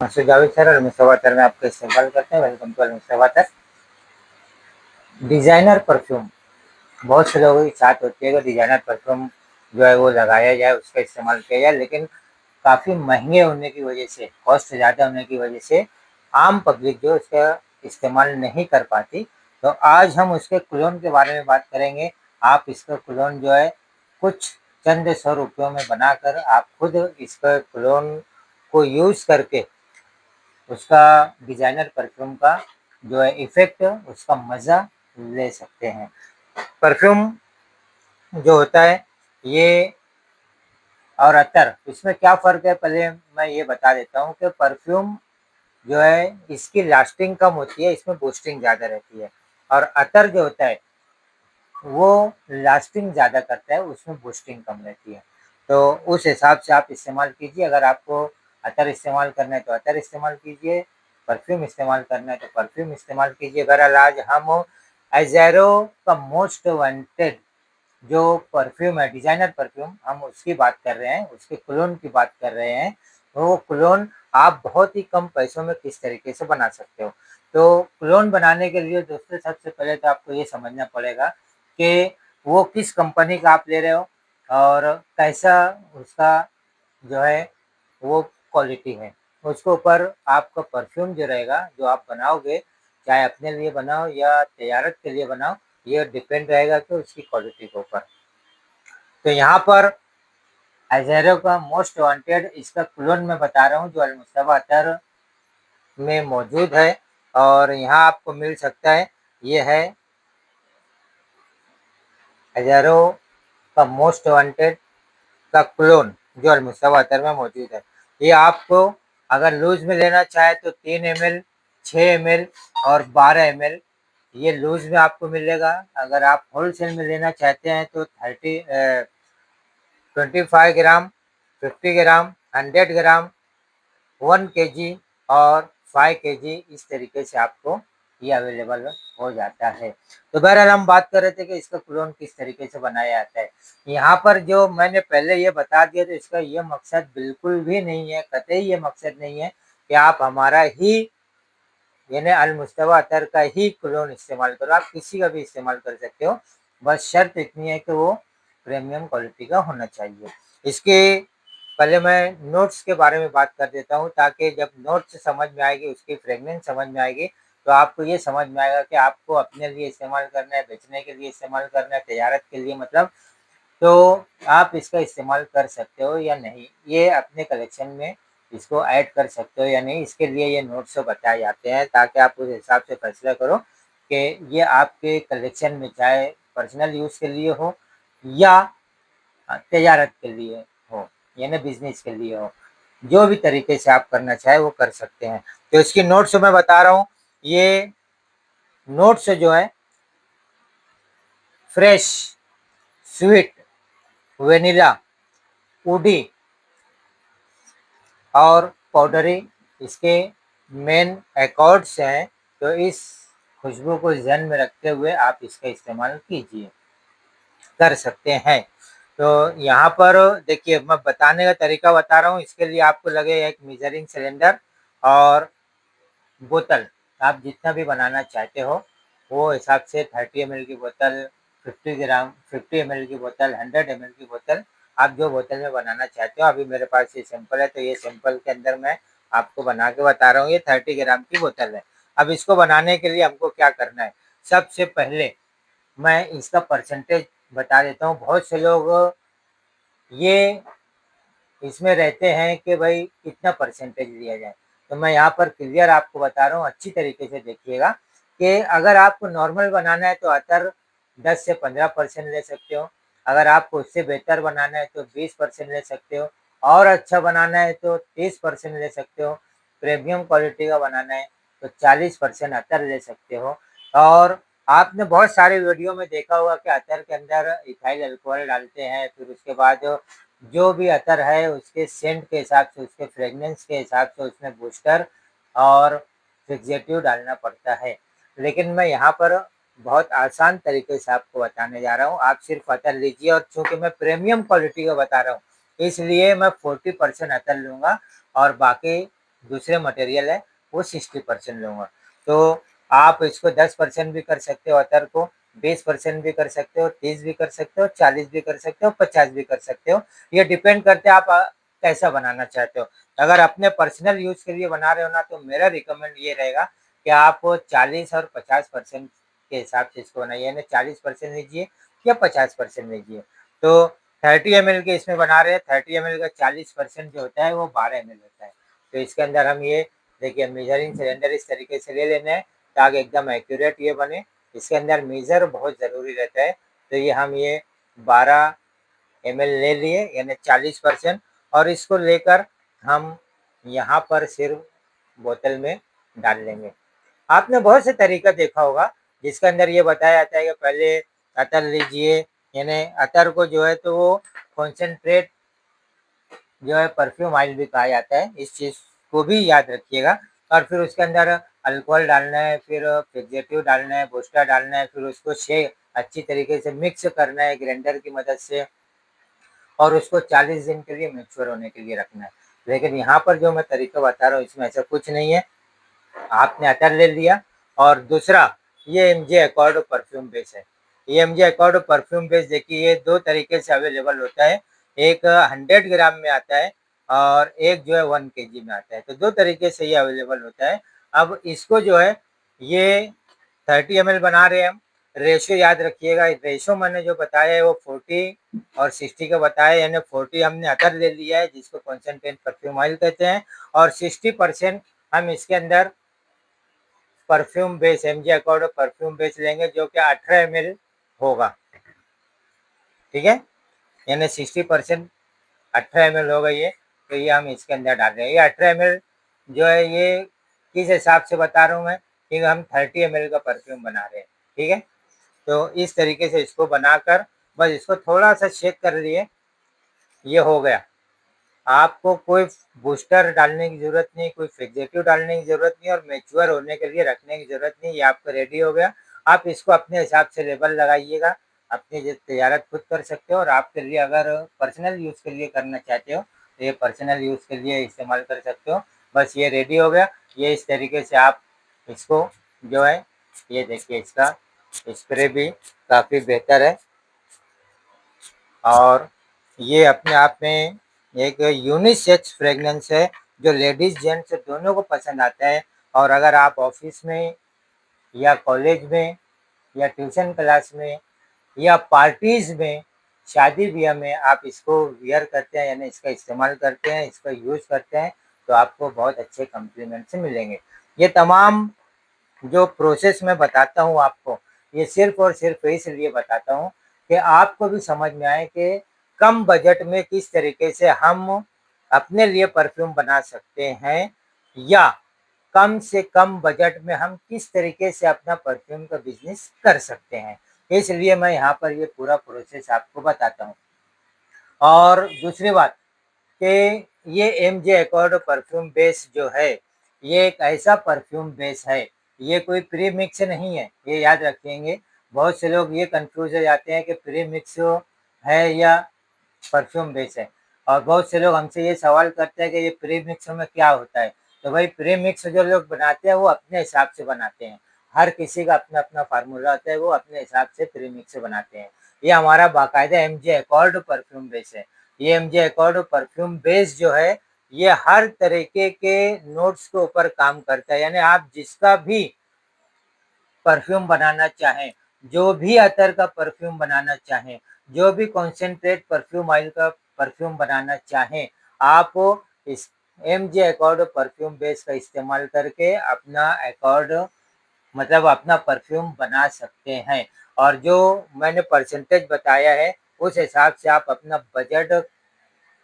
Javed sir और Mister Water में आपका इस्तेमाल करते हैं। Welcome to Mister Water. Designer perfume बहुत से लोगों की चाहत होती है कि डिज़ाइनर परफ्यूम जो है वो लगाया जाए, उसका इस्तेमाल किया जाए, लेकिन काफ़ी महंगे होने की वजह से, कॉस्ट ज़्यादा होने की वजह से आम पब्लिक जो उसका इस्तेमाल नहीं कर पाती। तो आज हम उसके क्लोन के बारे में बात करेंगे। आप इसका क्लोन जो है कुछ चंद सौ रुपयों में बनाकर आप खुद इसका क्लोन को यूज़ करके उसका डिज़ाइनर परफ्यूम का जो है इफ़ेक्ट, उसका मज़ा ले सकते हैं। परफ्यूम जो होता है ये और अत्तर, इसमें क्या फ़र्क है पहले मैं ये बता देता हूँ कि परफ्यूम जो है इसकी लास्टिंग कम होती है, इसमें बूस्टिंग ज़्यादा रहती है। और अत्तर जो होता है वो लास्टिंग ज़्यादा करता है, उसमें बूस्टिंग कम रहती है। तो उस हिसाब से आप इस्तेमाल कीजिए। अगर आपको अत्तर इस्तेमाल करना है तो अत्तर इस्तेमाल कीजिए, परफ्यूम इस्तेमाल करना है तो परफ्यूम इस्तेमाल कीजिए। बहरहाल आज हम अज़ैरो का मोस्ट वांटेड जो परफ्यूम है, डिज़ाइनर परफ्यूम, हम उसकी बात कर रहे हैं, उसके क्लोन की बात कर रहे हैं। वो क्लोन आप बहुत ही कम पैसों में किस तरीके से बना सकते हो। तो क्लोन बनाने के लिए दोस्तों सबसे पहले तो आपको ये समझना पड़ेगा कि वो किस कंपनी का आप ले रहे हो और कैसा उसका जो है वो क्वालिटी है। उसके ऊपर आपका परफ्यूम जो रहेगा, जो आप बनाओगे, चाहे अपने लिए बनाओ या तैयारत के लिए बनाओ, ये डिपेंड रहेगा कि उसकी क्वालिटी के ऊपर। तो यहाँ पर अज़ैरो का मोस्ट वांटेड इसका क्लोन मैं बता रहा हूँ जो अल-मुस्तफ़ा अत्तर में मौजूद है और यहाँ आपको मिल सकता है। ये है अज़ैरो का मोस्ट वांटेड का क्लोन जो अल-मुस्तफ़ा अत्तर में मौजूद है। ये आपको अगर लूज़ में लेना चाहे तो 3 ml, 6 ml और 12 ml ये लूज़ में आपको मिलेगा। अगर आप होलसेल में लेना चाहते हैं तो 25 ग्राम, 50 ग्राम, 100 ग्राम, 1 केजी और 5 केजी, इस तरीके से आपको ये अवेलेबल हो जाता है। तो बहरहाल हम बात कर रहे थे कि इसका क्लोन किस तरीके से बनाया जाता है। यहाँ पर जो मैंने पहले ये बता दिया, तो इसका ये मकसद बिल्कुल भी नहीं है, कतई ये मकसद नहीं है कि आप हमारा ही यानी अल-मुस्तफ़ा अत्तर का ही क्लोन इस्तेमाल करो। आप किसी का भी इस्तेमाल कर सकते हो, बस शर्त इतनी है कि वो प्रीमियम क्वालिटी का होना चाहिए। इसके पहले मैं नोट्स के बारे में बात कर देता हूँ, ताकि जब नोट्स समझ में आएगी, उसकी फ्रेग्रेंस समझ में आएगी, तो आपको ये समझ में आएगा कि आपको अपने लिए इस्तेमाल करना है, बेचने के लिए इस्तेमाल करना है, तजारत के लिए मतलब, तो आप इसका इस्तेमाल कर सकते हो या नहीं, ये अपने कलेक्शन में इसको ऐड कर सकते हो या नहीं, इसके लिए ये नोट्स बताए जाते हैं, ताकि आप उस हिसाब से फैसला करो कि ये आपके कलेक्शन में चाहे पर्सनल यूज़ के लिए हो या तजारत के लिए हो, यानी बिज़नेस के लिए हो। जो भी तरीके से आप करना चाहें वो कर सकते हैं। तो इसकी नोट्स मैं बता रहा हूँ, ये नोट्स जो है फ्रेश, स्वीट, वेनिला, वुडी और पाउडरी इसके मेन एकॉर्ड्स हैं। तो इस खुशबू को ज़हन में रखते हुए आप इसका इस्तेमाल कीजिए, कर सकते हैं। तो यहाँ पर देखिए, मैं बताने का तरीका बता रहा हूँ। इसके लिए आपको लगेगा एक मेजरिंग सिलेंडर और बोतल। आप जितना भी बनाना चाहते हो वो हिसाब से 30 ml की बोतल, 50 ml की बोतल, 100 ml की बोतल, आप जो बोतल में बनाना चाहते हो। अभी मेरे पास ये सैंपल है, तो ये सैंपल के अंदर मैं आपको बना के बता रहा हूँ। ये 30 ग्राम की बोतल है। अब इसको बनाने के लिए हमको क्या करना है, सबसे पहले मैं इसका परसेंटेज बता देता हूँ। बहुत से लोग ये इसमें रहते हैं कि भाई कितना परसेंटेज लिया जाए, तो मैं यहाँ पर क्लियर आपको बता रहा हूँ, अच्छी तरीके से देखिएगा कि अगर आपको नॉर्मल बनाना है तो अतर 10 से 15% ले सकते हो। अगर आपको उससे बेहतर बनाना है तो 20% ले सकते हो, और अच्छा बनाना है तो 30% ले सकते हो। प्रीमियम क्वालिटी का बनाना है तो 40% अतर ले सकते हो। और आपने बहुत सारे वीडियो में देखा होगा कि अतर के अंदर इथाइल अल्कोहल डालते हैं, फिर उसके बाद जो भी अतर है उसके सेंट के हिसाब से, उसके फ्रेगनेंस के हिसाब से उसमें बूस्टर और फिक्सेटिव डालना पड़ता है। लेकिन मैं यहाँ पर बहुत आसान तरीके से आपको बताने जा रहा हूँ। आप सिर्फ अतर लीजिए, और चूँकि मैं प्रीमियम क्वालिटी का बता रहा हूँ, इसलिए मैं 40% अतर लूँगा और बाकी दूसरे मटेरियल है वो 60% लूँगा। तो आप इसको 10% भी कर सकते हो अतर को, 20% भी कर सकते हो, 30 भी कर सकते हो, 40 भी कर सकते हो, 50 भी कर सकते हो। ये डिपेंड करता है आप कैसा बनाना चाहते हो। अगर अपने पर्सनल यूज़ के लिए बना रहे हो ना, तो मेरा रिकमेंड ये रहेगा कि आप 40 और 50% के हिसाब से इसको बनाइए, यानी 40% लीजिए या 50% लीजिए। तो 30 ml के इसमें बना रहे हैं, 30 ml का 40% जो होता है वो 12 ml होता है। तो इसके अंदर हम ये देखिए मेजरिंग सिलेंडर इस तरीके से ले लेना है ताकि एकदम एक्यूरेट ये बने। इसके अंदर मेजर बहुत ज़रूरी रहता है। तो ये हम ये 12 ml ले लिए यानी 40%, और इसको लेकर हम यहाँ पर सिर्फ बोतल में डाल लेंगे। आपने बहुत से तरीका देखा होगा जिसके अंदर ये बताया जाता है कि पहले अतर लीजिए, यानी अतर को जो है तो वो कॉन्सेंट्रेट जो है परफ्यूम ऑयल भी कहा जाता है, इस चीज़ को भी याद रखिएगा। और फिर उसके अंदर अल्कोहल डालना है, फिर फिक्सेटिव डालना है, बूस्टर डालना है, फिर उसको अच्छी तरीके से मिक्स करना है ग्राइंडर की मदद से, और उसको 40 दिन के लिए मैच्योर होने के लिए रखना है। लेकिन यहाँ पर जो मैं तरीका बता रहा हूँ इसमें ऐसा कुछ नहीं है। आपने अतर ले लिया, और दूसरा ये एमजे एकॉर्ड परफ्यूम बेस है। ये एमजे एकॉर्ड परफ्यूम बेस देखिए ये 2 तरीके से अवेलेबल होता है। एक 100 ग्राम में आता है और एक जो है 1 केजी में आता है। तो 2 तरीके से ये अवेलेबल होता है। अब इसको जो है ये 30 ml बना रहे हैं हम। रेशियो याद रखिएगा, रेशियो मैंने जो बताया है वो 40 और 60 का बताया, यानी 40 हमने अतर ले लिया है जिसको कॉन्सेंट्रेट परफ्यूम ऑयल कहते हैं, और 60% हम इसके अंदर perfume base MJ accord perfume base लेंगे जो कि 18 ml होगा। ठीक है, यानी 60% 18 ml होगा ये। तो ये हम इसके अंदर डाल रहे हैं। ये 18 ml जो है ये किस हिसाब से बता रहा हूँ मैं, कि हम 30 ml का परफ्यूम बना रहे हैं। ठीक है, तो इस तरीके से इसको बनाकर बस इसको थोड़ा सा शेक कर लिए, ये हो गया। आपको कोई बूस्टर डालने की ज़रूरत नहीं, कोई फिक्सेटिव डालने की ज़रूरत नहीं, और मैच्योर होने के लिए रखने की ज़रूरत नहीं। ये आपका रेडी हो गया। आप इसको अपने हिसाब से लेबल लगाइएगा, अपनी तजारत खुद कर सकते हो, और आपके लिए अगर पर्सनल यूज़ के लिए करना चाहते हो तो ये पर्सनल यूज़ के लिए इस्तेमाल कर सकते हो। बस ये रेडी हो गया। ये इस तरीके से आप इसको जो है, ये देखिए इसका स्प्रे भी काफ़ी बेहतर है, और ये अपने आप में एक यूनिसेक्स फ्रेगनेंस है जो लेडीज़ जेंट्स दोनों को पसंद आता है। और अगर आप ऑफिस में या कॉलेज में या ट्यूशन क्लास में या पार्टीज़ में, शादी-ब्याह में आप इसको वियर करते हैं, यानी इसका इस्तेमाल करते हैं, इसका यूज़ करते हैं, तो आपको बहुत अच्छे कॉम्प्लीमेंट्स मिलेंगे। ये तमाम जो प्रोसेस मैं बताता हूँ आपको, ये सिर्फ़ और सिर्फ़ इसलिए बताता हूँ कि आपको भी समझ में आए कि कम बजट में किस तरीके से हम अपने लिए परफ्यूम बना सकते हैं, या कम से कम बजट में हम किस तरीके से अपना परफ्यूम का बिज़नेस कर सकते हैं। इसलिए मैं यहाँ पर ये पूरा प्रोसेस आपको बताता हूँ। और दूसरी बात कि ये एमजे एकॉर्ड परफ्यूम बेस जो है, ये एक ऐसा परफ्यूम बेस है, ये कोई प्री मिक्स नहीं है, ये याद रखेंगे। बहुत से लोग ये कन्फ्यूज़ हो जाते हैं कि प्री मिक्स है या परफ्यूम बेस है, और बहुत से लोग हमसे ये सवाल करते हैं कि ये प्री मिक्स में क्या होता है? तो भाई प्री मिक्स जो लोग बनाते हैं वो अपने हिसाब से बनाते हैं। हर किसी का अपना-अपना फ़ॉर्मूला होता है, वो अपने हिसाब से प्री मिक्स बनाते हैं। ये हमारा बाकायदा एमजे एकॉर्ड परफ्यूम बेस है। ये एमजे एकॉर्ड परफ्यूम बेस जो है, ये हर तरीके के नोट्स के ऊपर काम करता है, यानी आप जिसका भी परफ्यूम बनाना चाहें, जो भी अतर का परफ्यूम बनाना चाहें, जो भी कॉन्सेंट्रेट परफ्यूम ऑयल का परफ्यूम बनाना चाहें, आप इस एमजे एकॉर्ड परफ्यूम बेस का इस्तेमाल करके अपना एकॉर्ड मतलब अपना परफ्यूम बना सकते हैं। और जो मैंने परसेंटेज बताया है, उस हिसाब से आप अपना बजट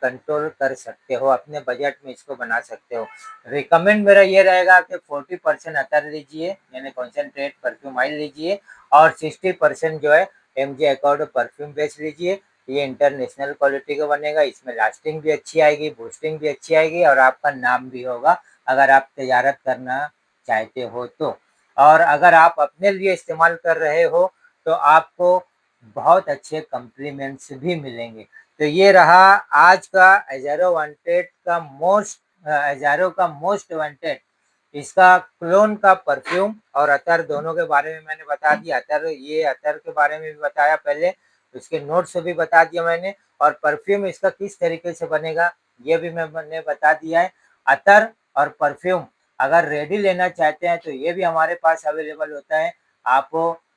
कंट्रोल कर सकते हो, अपने बजट में इसको बना सकते हो। रिकमेंड मेरा ये रहेगा कि 40% अतर लीजिए, यानी कॉन्सेंट्रेट परफ्यूम ऑयल लीजिए, और 60% जो है एमजे एकॉर्ड परफ्यूम बेस लीजिए। ये इंटरनेशनल क्वालिटी का बनेगा, इसमें लास्टिंग भी अच्छी आएगी, बूस्टिंग भी अच्छी आएगी, और आपका नाम भी होगा अगर आप तजारत करना चाहते हो तो। और अगर आप अपने लिए इस्तेमाल कर रहे हो तो आपको बहुत अच्छे कॉम्प्लीमेंट्स भी मिलेंगे। तो ये रहा आज का एज़ेरो वांटेड का मोस्ट हज़ारों का मोस्ट वांटेड इसका क्लोन का परफ्यूम और अतर दोनों के बारे में मैंने बता दिया। अतर के बारे में भी बताया पहले, उसके नोट्स भी बता दिया मैंने, और परफ्यूम इसका किस तरीके से बनेगा ये भी मैंने बता दिया है। अतर और परफ्यूम अगर रेडी लेना चाहते हैं तो ये भी हमारे पास अवेलेबल होता है। आप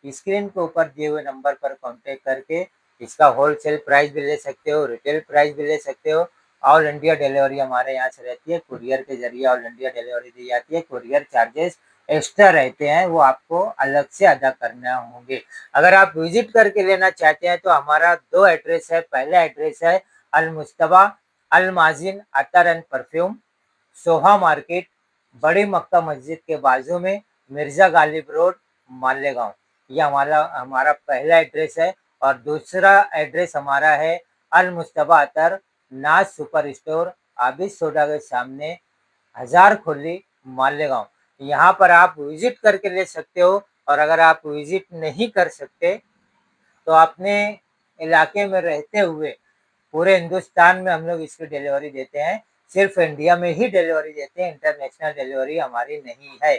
स्क्रीन के ऊपर दिए हुए नंबर पर कॉन्टेक्ट करके इसका होलसेल प्राइस भी ले सकते हो, रिटेल प्राइस भी ले सकते हो। ऑल इंडिया डिलीवरी हमारे यहाँ से रहती है, कुरियर के ज़रिए ऑल इंडिया डिलीवरी दी जाती है। कुरियर चार्जेस एक्स्ट्रा रहते हैं, वो आपको अलग से अदा करना होंगे। अगर आप विजिट करके लेना चाहते हैं तो हमारा 2 एड्रेस है। पहला एड्रेस है अल मुस्तबा अल माजिन अतर एंड परफ्यूम, सोहा मार्केट, बड़ी मक्का मस्जिद के बाजू में, मिर्ज़ा गालिब रोड, मालेगाँव। ये हमारा हमारा पहला एड्रेस है। और दूसरा एड्रेस हमारा है अल मुस्तबा अतर, नाज सुपर स्टोर, आबिद सोडा के सामने, हजार खुली, मालेगाँव। यहाँ पर आप विजिट करके ले सकते हो। और अगर आप विजिट नहीं कर सकते तो अपने इलाके में रहते हुए पूरे हिंदुस्तान में हम लोग इसकी डिलीवरी देते हैं। सिर्फ इंडिया में ही डिलीवरी देते हैं, इंटरनेशनल डिलीवरी हमारी नहीं है।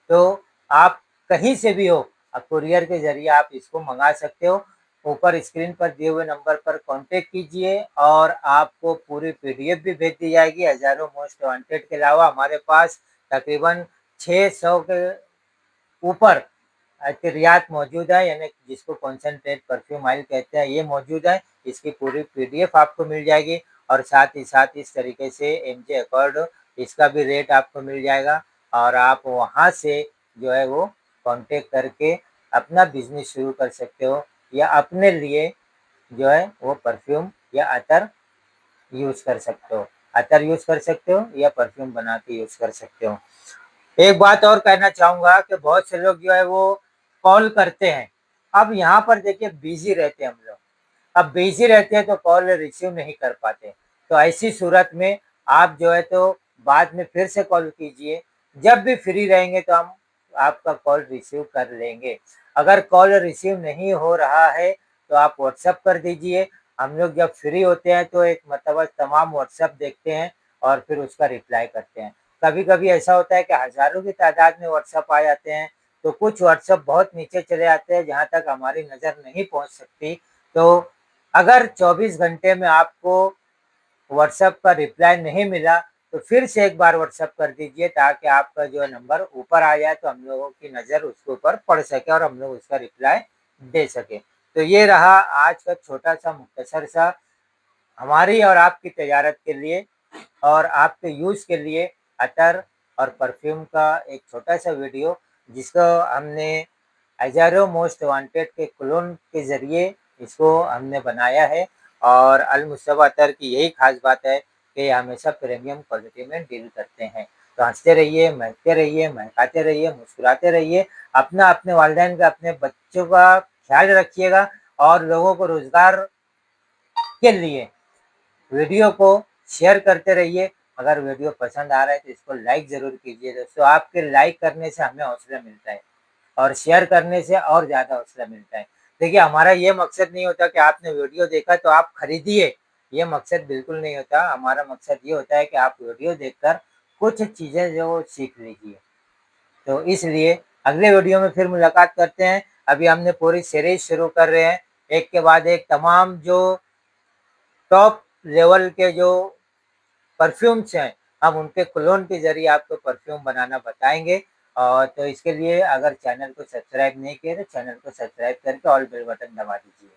तो आप कहीं से भी हो, कुरियर के ज़रिए आप इसको मंगा सकते हो। ऊपर स्क्रीन पर दिए हुए नंबर पर कॉन्टेक्ट कीजिए और आपको पूरी पीडीएफ भी भेज दी जाएगी। हज़ारों मोस्ट वांटेड के अलावा हमारे पास तकरीबन 600 के ऊपर रियात मौजूद है, यानी जिसको कॉन्सेंट्रेट परफ्यूम ऑयल कहते हैं, ये मौजूद है। इसकी पूरी पीडीएफ आपको मिल जाएगी और साथ ही साथ इस तरीके से एमजे अकॉर्ड इसका भी रेट आपको मिल जाएगा। और आप वहाँ से जो है वो कांटेक्ट करके अपना बिजनेस शुरू कर सकते हो, या अपने लिए जो है वो परफ्यूम या अतर यूज़ कर सकते हो। अतर यूज़ कर सकते हो या परफ्यूम बना के यूज़ कर सकते हो। एक बात और कहना चाहूँगा कि बहुत से लोग जो है वो कॉल करते हैं। अब यहाँ पर देखिए बिज़ी रहते हैं हम लोग। अब बिज़ी रहते हैं तो कॉल रिसीव नहीं कर पाते। तो ऐसी सूरत में आप जो है तो बाद में फिर से कॉल कीजिए। जब भी फ्री रहेंगे तो हम आपका कॉल रिसीव कर लेंगे। अगर कॉल रिसीव नहीं हो रहा है तो आप व्हाट्सएप कर दीजिए। हम लोग जब फ्री होते हैं तो एक मरतबा तमाम व्हाट्सएप देखते हैं और फिर उसका रिप्लाई करते हैं। कभी-कभी ऐसा होता है कि हज़ारों की तादाद में व्हाट्सएप आ जाते हैं, तो कुछ व्हाट्सएप बहुत नीचे चले जाते हैं जहाँ तक हमारी नज़र नहीं पहुँच सकती। तो अगर 24 घंटे में आपको व्हाट्सएप का रिप्लाई नहीं मिला तो फिर से एक बार व्हाट्सएप कर दीजिए, ताकि आपका जो नंबर ऊपर आ जाए तो हम लोगों की नज़र उसके ऊपर पड़ सके और हम लोग उसका रिप्लाई दे सकें। तो ये रहा आज का छोटा-सा मुख्तसर सा हमारी और आपकी तजारत के लिए और आपके यूज़ के लिए अतर और परफ्यूम का एक छोटा-सा वीडियो, जिसको हमने हज़ारों मोस्ट वांटेड के क्लोन के ज़रिए इसको हमने बनाया है। और अल मुस्तबा अतर की यही ख़ास बात है कि ये हमेशा प्रीमियम क्वालिटी में डील करते हैं। तो हँसते रहिए, महकते रहिए, महकाते रहिए, मुस्कुराते रहिए। अपना, अपने वालिदैन का, अपने बच्चों का ख़्याल रखिएगा और लोगों को रोज़गार के लिए वीडियो को शेयर करते रहिए। अगर वीडियो पसंद आ रहा है तो इसको लाइक ज़रूर कीजिए दोस्तों। आपके लाइक करने से हमें हौसला मिलता है और शेयर करने से और ज़्यादा हौसला मिलता है। देखिए, हमारा ये मकसद नहीं होता कि आपने वीडियो देखा तो आप खरीदिए, ये मकसद बिल्कुल नहीं होता। हमारा मकसद ये होता है कि आप वीडियो देखकर कुछ चीज़ें जो सीख लीजिए। तो इसलिए अगले वीडियो में फिर मुलाकात करते हैं। अभी हमने पूरी सीरीज़ शुरू कर रहे हैं, एक के बाद एक तमाम जो टॉप लेवल के जो परफ्यूम्स हैं, हम उनके क्लोन के ज़रिए आपको परफ्यूम बनाना बताएँगे। और तो इसके लिए अगर चैनल को सब्सक्राइब नहीं किए तो चैनल को सब्सक्राइब करके ऑल बेल बटन दबा दीजिए।